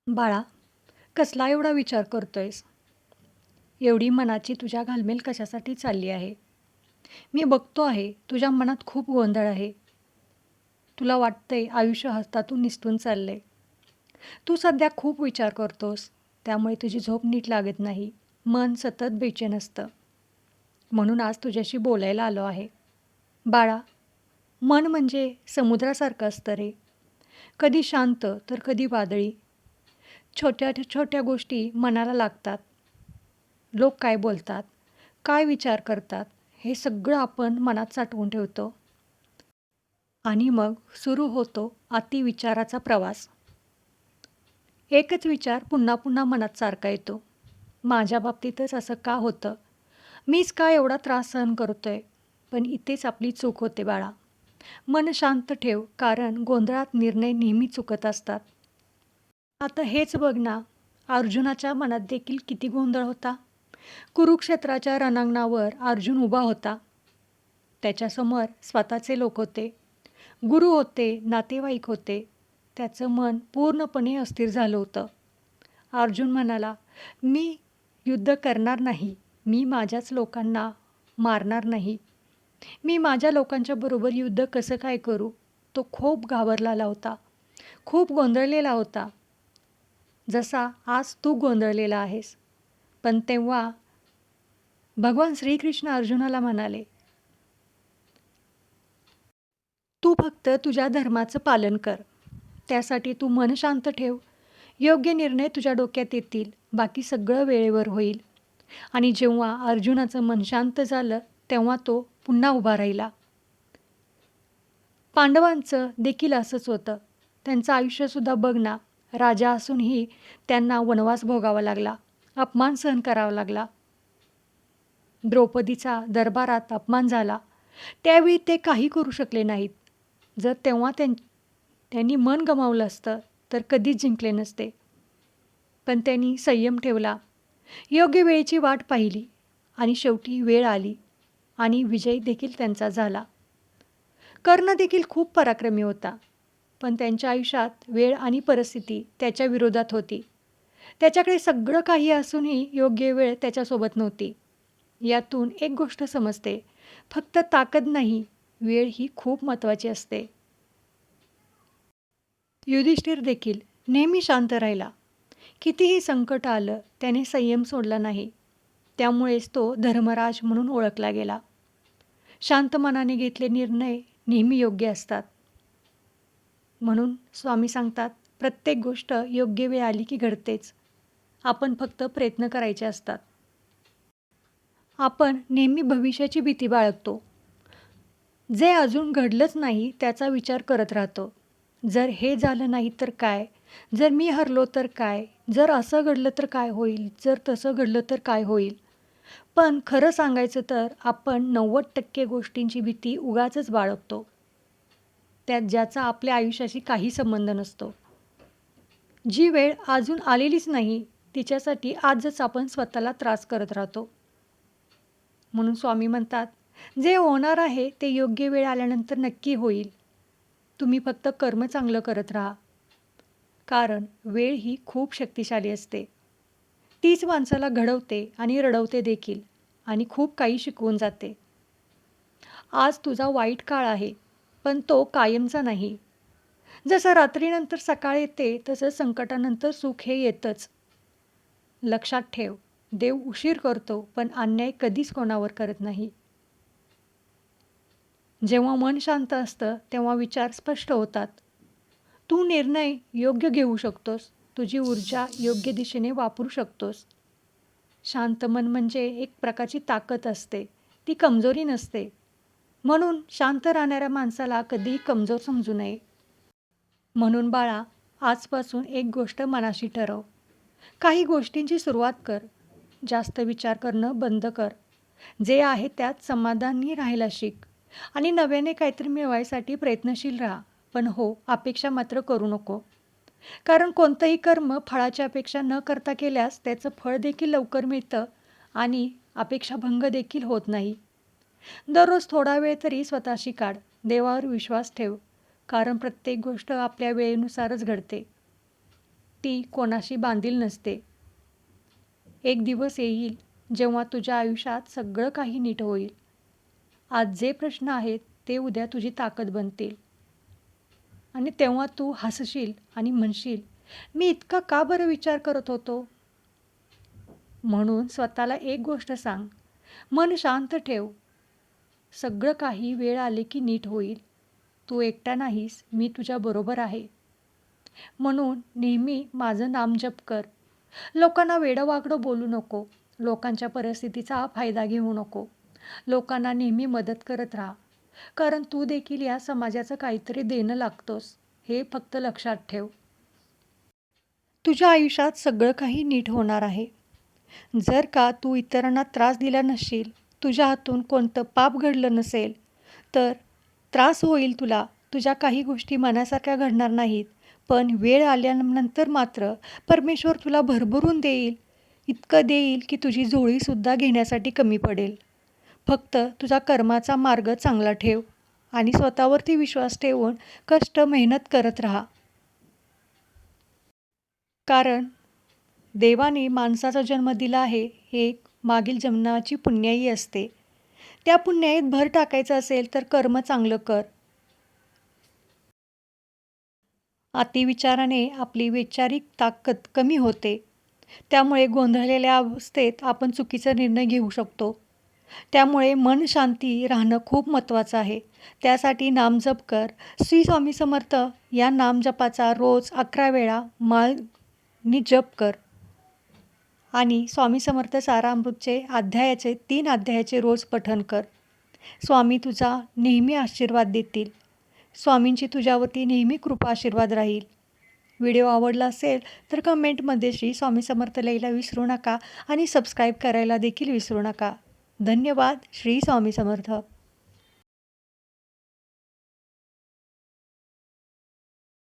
बाळा, कसला एवढा विचार करतोयस? एवढी मनाची तुझ्या घालमेल कशासाठी चालली आहे? मी बघतो आहे, तुझ्या मनात खूप गोंधळ आहे. तुला वाटतंय आयुष्य हातातून निसटून चाललंय. तू सध्या खूप विचार करतोस, त्यामुळे तुझी झोप नीट लागत नाही. मन सतत बेचैन असतं. म्हणून आज तुझ्याशी बोलायला आलो आहे. बाळा, मन म्हणजे समुद्रासारखं असतं रे. कधी शांत तर कधी वादळी. छोट्या छोट्या गोष्टी मनाला लागतात. लोक काय बोलतात, काय विचार करतात, हे सगळं आपण मनात साठवून ठेवतो आणि मग सुरू होतो अतिविचाराचा प्रवास. एकच विचार पुन्हा पुन्हा मनात सारखा येतो. माझ्या बाबतीतच असं का होतं? मीच का एवढा त्रास सहन करतोय? पण इथेच आपली चूक होते बाळा. मन शांत ठेव, कारण गोंधळात निर्णय नेहमी चुकत असतात. आता हेच बघ ना, अर्जुनाच्या मनात देखील किती गोंधळ होता. कुरुक्षेत्राच्या रणांगणावर अर्जुन उभा होता. त्याच्यासमोर स्वतःचे लोक होते, गुरु होते, नातेवाईक होते. त्याचं मन पूर्णपणे अस्थिर झालं होतं. अर्जुन म्हणाला, मी युद्ध करणार नाही. मी माझ्याच लोकांना मारणार नाही. मी माझ्या लोकांच्या बरोबर युद्ध कसं काय करू? तो खूप घाबरलेला होता. खूप गोंधळलेला होता. जसा आज तू गोंधळलेला आहेस. पण तेव्हा भगवान श्रीकृष्ण अर्जुनाला म्हणाले, तू फक्त तुझ्या धर्माचं पालन कर. त्यासाठी तू मन शांत ठेव. योग्य निर्णय तुझ्या डोक्यात येतील. बाकी सगळं वेळेवर होईल. आणि जेव्हा अर्जुनाचं मन शांत झालं, तेव्हा तो पुन्हा उभा राहिला. पांडवांचं देखील असंच होतं. त्यांचं आयुष्यसुद्धा बघ ना, राजा असूनही त्यांना वनवास भोगावा लागला. अपमान सहन करावा लागला. द्रौपदीचा दरबारात अपमान झाला. त्यावेळी ते काही करू शकले नाहीत. जर तेव्हा त्यांनी मन गमावलं असतं तर कधीच जिंकले नसते. पण त्यांनी संयम ठेवला. योग्य वेळेची वाट पाहिली आणि शेवटी वेळ आली आणि विजय देखील त्यांचा झाला. कर्ण देखील खूप पराक्रमी होता. पण त्यांच्या आयुष्यात वेळ आणि परिस्थिती त्याच्या विरोधात होती. त्याच्याकडे सगळं काही असूनही योग्य वेळ त्याच्यासोबत नव्हती. यातून एक गोष्ट समजते, फक्त ताकद नाही, वेळ ही खूप महत्त्वाची असते. युधिष्ठिर देखील नेहमी शांत राहिला. कितीही संकट आलं, त्याने संयम सोडला नाही. त्यामुळेच तो धर्मराज म्हणून ओळखला गेला. शांत मनाने घेतले निर्णय नेहमी योग्य असतात. म्हणून स्वामी सांगतात, प्रत्येक गोष्ट योग्य वेळ आली की घडतेच. आपण फक्त प्रयत्न करायचे असतात. आपण नेहमी भविष्याची भीती बाळगतो. जे अजून घडलंच नाही त्याचा विचार करत राहतो. जर हे झालं नाही तर काय? जर मी हरलो तर काय? जर असं घडलं तर काय होईल? जर तसं घडलं तर काय होईल? पण खरं सांगायचं तर आपण 90% गोष्टींची भीती उगाचच बाळगतो. त्यात ज्याचा आपल्या आयुष्याशी काही संबंध नसतो. जी वेळ अजून आलेलीच नाही, तिच्यासाठी आजच आपण स्वतःला त्रास करत राहतो. म्हणून स्वामी म्हणतात, जे होणार आहे ते योग्य वेळ आल्यानंतर नक्की होईल. तुम्ही फक्त कर्म चांगलं करत राहा. कारण वेळ ही खूप शक्तिशाली असते. तीच माणसाला घडवते आणि रडवते देखील आणि खूप काही शिकवून जाते. आज तुझा वाईट काळ आहे, पण तो कायमचा नाही. जसं रात्रीनंतर सकाळ येते, तसं संकटानंतर सुख हे येतच. लक्षात ठेव, देव उशीर करतो, पण अन्याय कधीच कोणावर करत नाही. जेव्हा मन शांत असतं, तेव्हा विचार स्पष्ट होतात. तू निर्णय योग्य घेऊ शकतोस. तुझी ऊर्जा योग्य दिशेने वापरू शकतोस. शांत मन म्हणजे एक प्रकारची ताकद असते. ती कमजोरी नसते. म्हणून शांत राहणाऱ्या माणसाला कधीही कमजोर समजू नये. म्हणून बाळा, आजपासून एक गोष्ट मनाशी ठरव. काही गोष्टींची सुरुवात कर. जास्त विचार करणं बंद कर. जे आहे त्यात समाधानी राहायला शिक. आणि नव्याने काहीतरी मिळवायसाठी प्रयत्नशील राहा. पण हो, अपेक्षा मात्र करू नको. कारण कोणतंही कर्म फळाची अपेक्षा न करता केल्यास त्याचं फळ देखील लवकर मिळतं आणि अपेक्षाभंग देखील होत नाही. दररोज थोडा वेळ तरी स्वतःशी काढ. देवावर विश्वास ठेव. कारण प्रत्येक गोष्ट आपल्या वेळेनुसारच घडते. ती कोणाशी बांधील नसते. एक दिवस येईल जेव्हा तुझ्या आयुष्यात सगळं काही नीट होईल. आज जे प्रश्न आहेत ते उद्या तुझी ताकद बनतील. आणि तेव्हा तू हसशील आणि म्हणशील, मी इतका का बरं विचार करत होतो? म्हणून स्वतःला एक गोष्ट सांग, मन शांत ठेव. सगळं काही वेळ आली की नीट होईल. तू एकटा नाहीस, मी तुझ्या बरोबर आहे. म्हणून नेहमी माझं नामजप कर. लोकांना वेडं-वाकडं बोलू नको. लोकांच्या परिस्थितीचा फायदा घेऊ नको. लोकांना नेहमी मदत करत राहा. कारण तू देखील या समाजाचं काहीतरी देणं लागतोस. हे फक्त लक्षात ठेव. तुझ्या आयुष्यात सगळं काही नीट होणार आहे. जर का तू इतरांना त्रास दिला नसशील, तुझ्या हातून कोणतं पाप घडलं नसेल, तर त्रास होईल तुला. तुझ्या काही गोष्टी मनासारख्या घडणार नाहीत. पण वेळ आल्यानंतर मात्र परमेश्वर तुला भरभरून देईल. इतकं देईल की तुझी झोळीसुद्धा घेण्यासाठी कमी पडेल. फक्त तुझा कर्माचा मार्ग चांगला ठेव आणि स्वतःवरती विश्वास ठेवून कष्ट मेहनत करत राहा. कारण देवाने माणसाचा जन्म दिला आहे, हे मागील जन्माची पुण्याई असते. त्या पुण्याईत भर टाकायचं असेल तर कर्म चांगलं कर. अतिविचाराने आपली वैचारिक ताकद कमी होते. त्यामुळे गोंधळलेल्या अवस्थेत आपण चुकीचा निर्णय घेऊ शकतो. त्यामुळे मन शांती राहणं खूप महत्त्वाचं आहे. त्यासाठी नामजप कर. श्री स्वामी समर्थ या नामजपाचा रोज 11 वेळा माळनी जप कर. आणि स्वामी समर्थ सारामृतचे 3 अध्यायाचे रोज पठण कर. स्वामी तुझा नेहमी आशीर्वाद देतील. स्वामींची तुझ्यावरती नेहमी कृपा आशीर्वाद राहील. व्हिडिओ आवडला असेल तर कमेंटमध्ये श्री स्वामी समर्थ लिहायला विसरू नका आणि सबस्क्राईब करायला देखील विसरू नका. धन्यवाद. श्री स्वामी समर्थ.